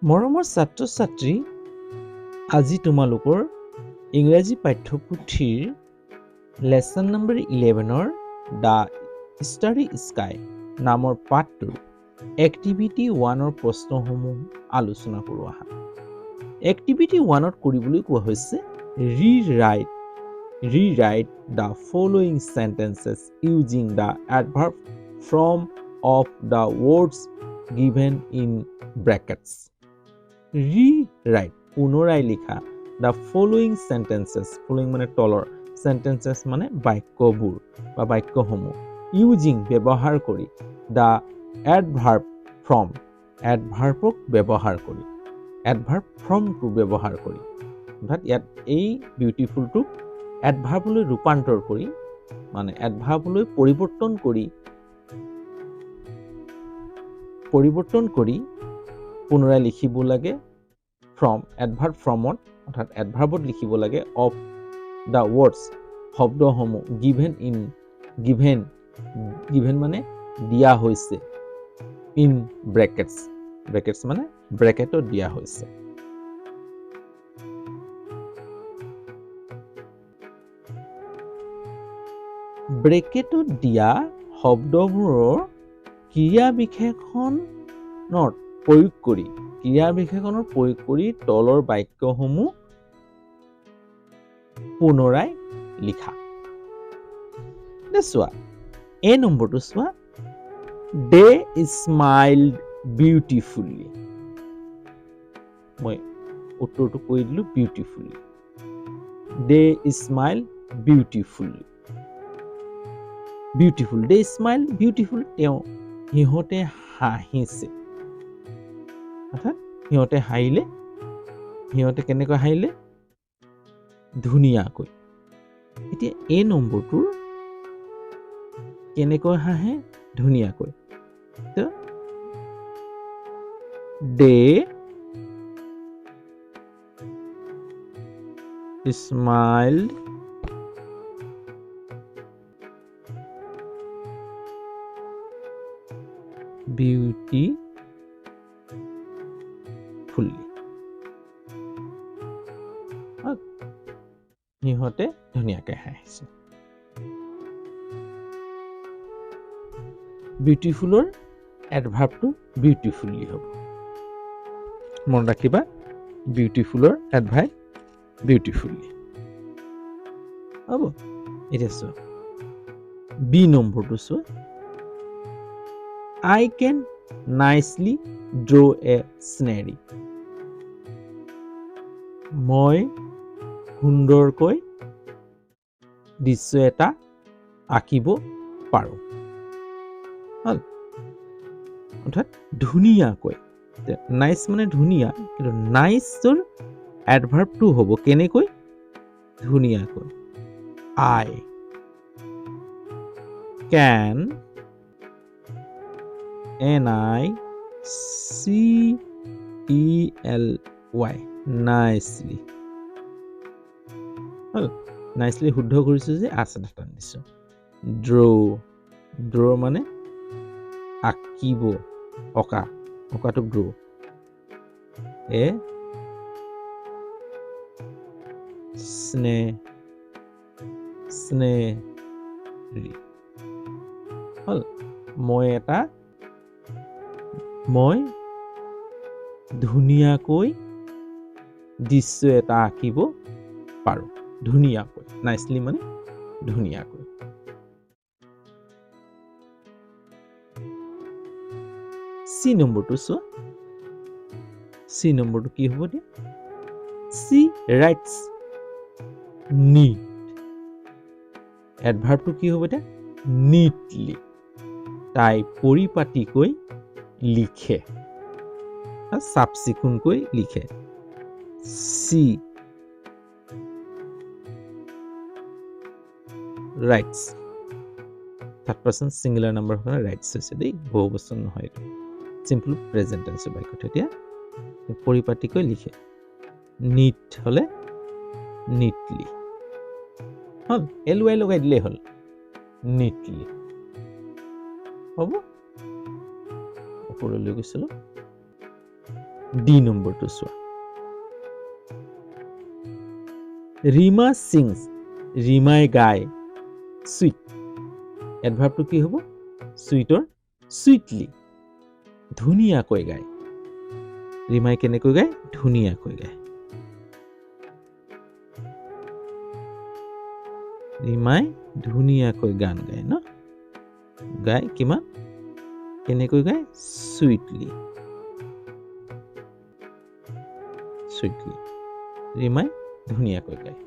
মৰমৰ ছাত্ৰ-ছাত্ৰী, আজি তোমালোকৰ ইংৰাজী পাঠ্যপুথিৰ লেসন নম্বৰ 11ৰ দ্য ষ্টাৰী স্কাই নামৰ পাঠটোৰ এক্টিভিটি 1ৰ প্ৰশ্নসমূহ আলোচনা কৰোঁ আহা। এক্টিভিটি 1ত কৰিবলৈ কোৱা হৈছে rewrite the following sentences using the adverb form of the words given in brackets. Rewrite পুনৰাই লিখা the following sentences, following মানে তলৰ, sentences মানে বাক্যবোৰ বা বাক্যসমূহ, using ব্যৱহাৰ কৰি the adverb from, adverbক ব্যৱহাৰ কৰি, adverb fromটো ব্যৱহাৰ কৰি, অৰ্থাৎ ইয়াত এই বিউটিফুলটো adverbলৈ ৰূপান্তৰ কৰি মানে adverbলৈ পৰিৱৰ্তন কৰি পুনৰাই লিখিব লাগে from, adverb fromত, অৰ্থাৎ adverbত লিখিব লাগে of the words, শব্দসমূহ given মানে দিয়া হৈছে in brackets মানে ব্ৰেকেটত দিয়া হৈছে। ব্ৰেকেটত দিয়া শব্দবোৰৰ ক্ৰিয়া বিশেষণৰ প্ৰয়োগ কৰি তলৰ বাক্যসমূহ পুনৰাই লিখা। চোৱা, এ নম্বৰটো চোৱা, they smiled beautifully, মই উত্তৰটো কৈ দিলোঁ beautifully, they smile beautifully, they smile beautiful, সিহঁতে হাঁহিছে, অৰ্থাৎ সিহঁতে হাঁহিলে, সিহঁতে কেনেকৈ হাঁহিলে, ধুনীয়াকৈ। এতিয়া এই নম্বৰটোৰ কেনেকৈ হাঁহে, ধুনীয়াকৈ, they smiled beautifully, সিহঁতে ধুনীয়াকৈ হাঁহিছে। বিউটিফুলৰ এডভাৰ্বটো বিউটিফুলি হ'ব, মনত ৰাখিবা, বিউটিফুলৰ এডভাৰ্ব বিউটিফুলি হ'ব। এতিয়া চোৱা, বি নম্বৰটো চোৱা, I can nicely draw a scenery, মই সুন্দৰকৈ দৃশ্য এটা আঁকিব পাৰোঁ, অৰ্থাৎ ধুনীয়াকৈ। নাইচ মানে ধুনীয়া, কিন্তু নাইচৰ এডভাৰ্বটো হ'ব কেনেকৈ, ধুনীয়াকৈ। I can nicely, nicely, নাইচলি শুদ্ধ কৰিছোঁ যে আছে টান দিছোঁ। draw মানে আঁকিব, অঁকাটো draw, scenery হ'ল, মই ধুনীয়াকৈ দৃশ্য এটা আঁকিব পাৰোঁ, ধুনীয়াকৈ, নাইচলি মানে ধুনীয়াকৈ। চি নম্বৰটো চোৱা, চি নম্বৰটো কি হ'ব দিয়া, she writes neat, এডভাৰ্বটো কি হ'ব এতিয়া, neatly, তাই পৰিপাটিকৈ লিখে, চাফ চিকুণকৈ লিখে। she writes, third person singular number কাৰণে writes হৈছে দেই, বহুবচন নহয় এইটো, চিম্পল প্ৰেজেণ্ট টেন্সৰ বাক্যটো। এতিয়া পৰিপাটিকৈ লিখে, নিট হ'লে নিটলি হ'ল, LY লগাই দিলেই হ'ল, নিটলি হ'ব। ওপৰলৈ গৈছিলোঁ, ডি নম্বৰটো চোৱা ৰীমা sings ৰীমাই গায় sweet এডভাৰ্বটো কি হ'ব sweeter sweetly ধুনীয়াকৈ গায় ৰীমাই কেনেকৈ গায় ধুনীয়াকৈ গায় ৰীমাই ধুনীয়াকৈ গান গায় ন গায় কিমান কেনেকৈ গায় সুইটলি ৰীমাই ধুনীয়াকৈ গায়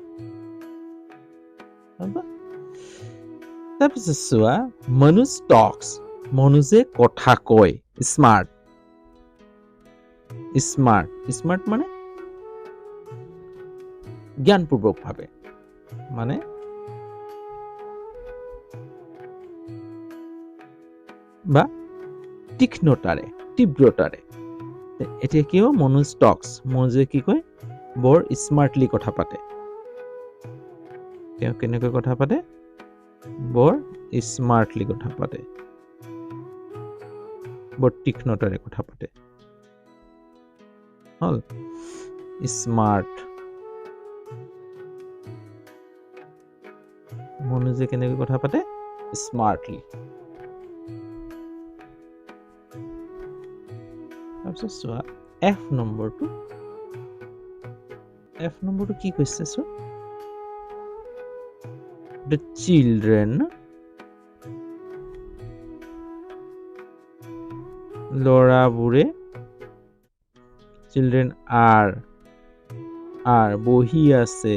তাৰপিছত চোৱা মনোজ টক্স মনোজে কথা কয় স্মাৰ্ট মানে জ্ঞানপূৰ্বকভাৱে মানে বা তীক্ষ্ণতাৰে তীব্ৰতাৰে এতিয়া কি হয় মনোজ টক্স মনোজে কি কয় বৰ স্মাৰ্টলি কথা পাতে তেওঁ কেনেকৈ কথা পাতে বৰ স্মাৰ্টলি কথা পাতে বৰ তীক্ষ্ণতাৰে কথা পাতে হল স্মাৰ্ট মনোজে কেনেকৈ কথা পাতে স্মাৰ্টলি তাৰপিছত চোৱা এফ নম্বৰটো কি কৈছে চোৱা the children ল'ৰাবোৰে children are বহি আছে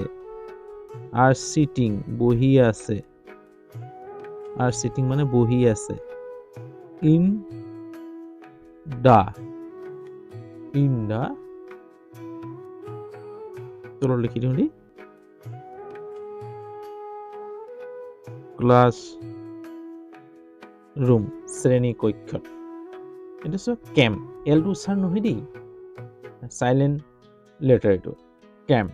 are sitting বহি আছে are sitting মানে বহি আছে in the তলত লিখি দিওঁ দেই ক্লাছ ৰুম শ্ৰেণী কক্ষত এটা চোৱা কেম্প এলটো উচ্চাৰণ নহয় দেই সাইলেন্ট লেটাৰ এইটো কেম্প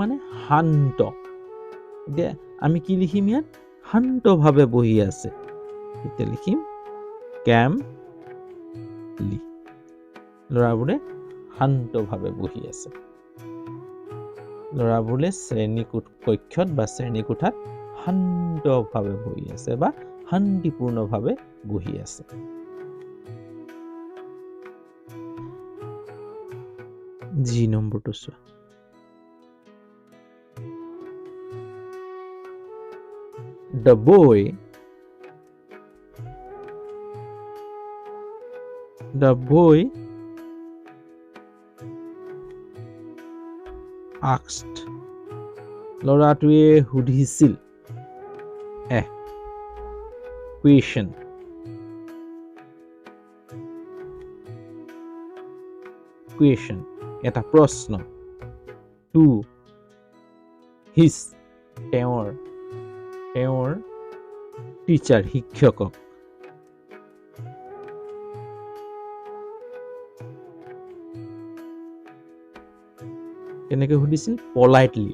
মানে শান্ত এতিয়া আমি কি লিখিম ইয়াত শান্তভাৱে বহি আছে এতিয়া লিখিম কেম্প ল'ৰাবোৰে শান্তভাৱে বহি আছে ল'ৰাবোৰে শ্ৰেণী কক্ষত বা শ্ৰেণী কোঠাত শান্তভাৱে বহি আছে বা শান্তিপূৰ্ণভাৱে বহি আছে জি নম্বৰটো চোৱা the boy asked ল'ৰাটোৱে সুধিছিল question এটা প্ৰশ্ন to his তেওঁৰ টিচাৰ শিক্ষকক কেনেকৈ সুধিছিল politely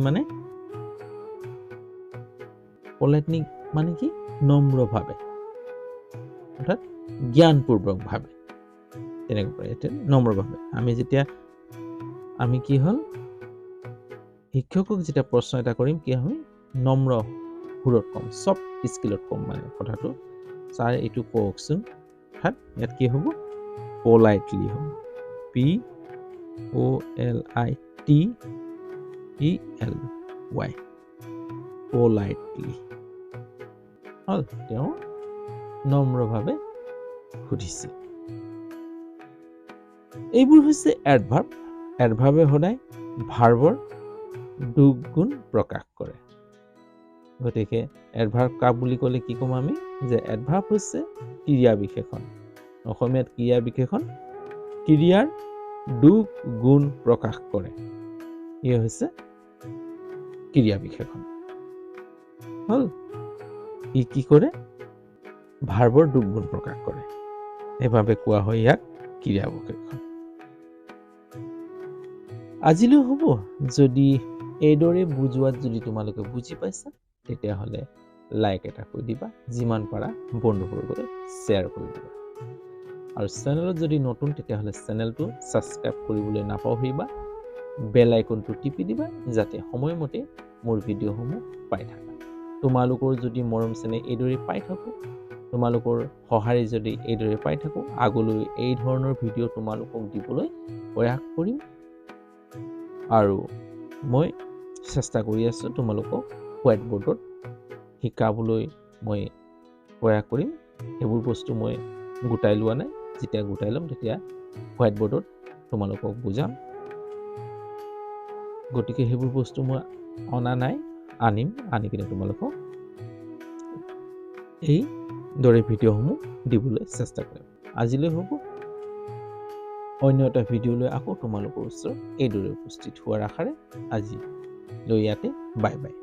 মানে কি নম্ৰভাৱে অৰ্থাৎ জ্ঞানপূৰ্বকভাৱে তেনেকৈ এতিয়া নম্ৰভাৱে আমি কি হ'ল শিক্ষকক যেতিয়া প্ৰশ্ন এটা কৰিম কি হয় নম্ৰ সুৰত কম সফ্ট স্কিলত কম মানে কথাটো ছাৰ এইটো কওকচোন অৰ্থাৎ ইয়াত কি হ'ব politely হ'ব politely politely হল তেওঁ নম্ৰভাৱে সুধিছিল এইবোৰ হৈছে এডভাৰ্বে সদায় ভাৰ্বৰ দুগুণ প্ৰকাশ কৰে গতিকে এডভাৰ্ব কাক বুলি ক'লে কি ক'ম আমি যে এডভাৰ্ব হৈছে ক্ৰিয়া বিশেষণ অসমীয়াত ক্ৰিয়া বিশেষণ ক্ৰিয়াৰ দুগুণ প্ৰকাশ কৰে ই হৈছে ক্ৰিয়া বিশেষণ হল ই কি কৰে ভাৰ্বৰ দুগুণ প্ৰকাশ কৰে এইভাৱে কোৱা হয় ইয়াক ক্ৰিয়া বিশেষণ আজিলৈ হ'ব যদি এইদৰে বুজোৱাত যদি তোমালোকে বুজি পাইছা তেতিয়াহ'লে লাইক এটা কৰি দিবা যিমান পাৰা বন্ধুবৰ্গলৈ শ্বেয়াৰ কৰি দিবা আৰু চেনেলত যদি নতুন তেতিয়াহ'লে চেনেলটো ছাবস্ক্ৰাইব কৰিবলৈ নাপাহৰিবা বেল আইকনটো টিপি দিবা যাতে সময়মতে মোৰ ভিডিঅ'সমূহ পাই থাকা তোমালোকৰ যদি মৰম চেনেহ এইদৰে পাই থাকো তোমালোকৰ সহায় যদি এইদৰে পাই থাকো আগলৈ এই ধৰণৰ ভিডিঅ' তোমালোকক দিবলৈ প্ৰয়াস কৰিম আৰু মই চেষ্টা কৰি আছো তোমালোকক হোৱাইট বোৰ্ডত শিকাবলৈ মই প্ৰয়াস কৰিম সেইবোৰ বস্তু মই গোটাই লোৱা নাই যেতিয়া গোটাই ল'ম তেতিয়া হোৱাইট বোৰ্ডত তোমালোকক বুজাম গতিকে সেইবোৰ বস্তু মই অনা নাই আনিম আনি কিনে তোমালোকক এই দৰে ভিডিঅ'সমূহ দিবলৈ চেষ্টা কৰিম আজিলৈ হ'ব অন্য এটা ভিডিঅ'লৈ আকৌ তোমালোকৰ ওচৰত এইদৰে উপস্থিত হোৱাৰ আশাৰে আজি লৈ ইয়াতে বাই বাই